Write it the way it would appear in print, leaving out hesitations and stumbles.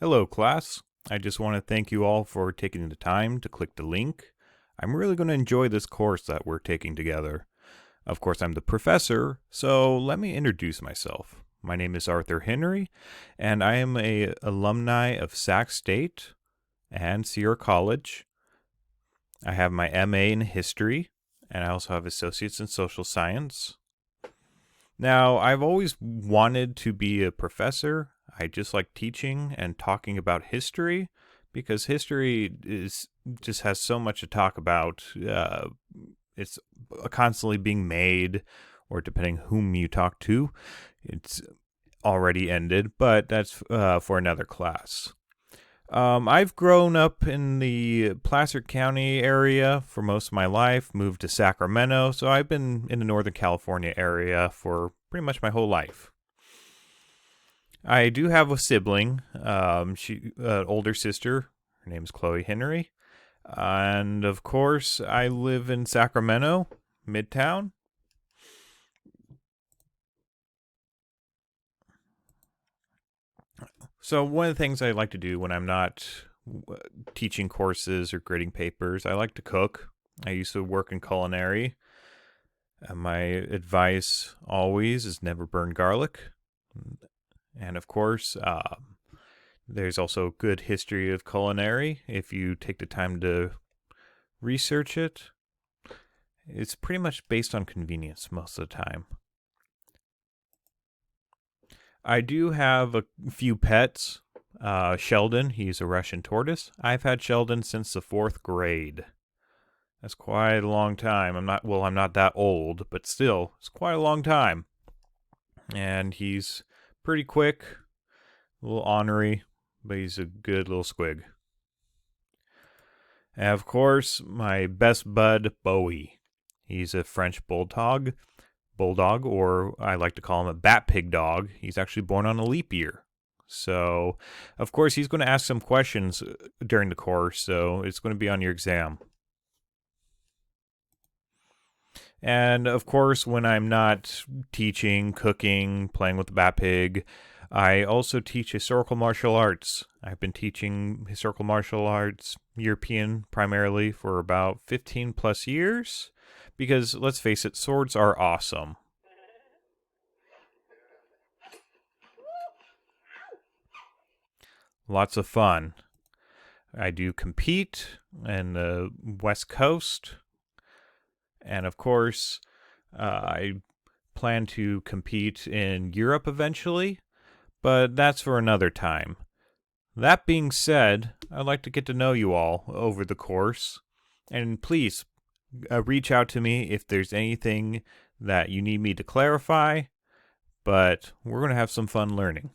Hello, class. I just want to thank you all for taking the time to click the link. I'm really going to enjoy this course that we're taking together. Of course, I'm the professor, so let me introduce myself. My name is Arthur Henry, and I am a alumni of Sac State and Sierra College. I have my MA in history, and I also have associates in social science. Now, I've always wanted to be a professor. I just like teaching and talking about history because history is just has so much to talk about. It's constantly being made, or depending whom you talk to, it's already ended. But that's for another class. I've grown up in the Placer County area for most of my life, moved to Sacramento, so I've been in the Northern California area for pretty much my whole life. I do have a sibling, older sister. Her name's Chloe Henry. And of course, I live in Sacramento, Midtown. So one of the things I like to do when I'm not teaching courses or grading papers, I like to cook. I used to work in culinary. My advice always is never burn garlic. And of course, there's also good history of culinary if you take the time to research it. It's pretty much based on convenience most of the time. I do have a few pets. Sheldon, he's a Russian tortoise. I've had Sheldon since the fourth grade. That's quite a long time. I'm not that old, but still, it's quite a long time. And he's pretty quick, a little ornery, but he's a good little squig. And of course, my best bud, Bowie. He's a French bulldog, or I like to call him a bat pig dog. He's actually born on a leap year. So, of course, he's going to ask some questions during the course, so it's going to be on your exam. And of course, when I'm not teaching, cooking, playing with the bat pig, I also teach historical martial arts. I've been teaching historical martial arts, European primarily, for about 15 plus years. Because let's face it, swords are awesome. Lots of fun. I do compete in the West Coast. And of course, I plan to compete in Europe eventually, but that's for another time. That being said, I'd like to get to know you all over the course, and please reach out to me if there's anything that you need me to clarify, but we're going to have some fun learning.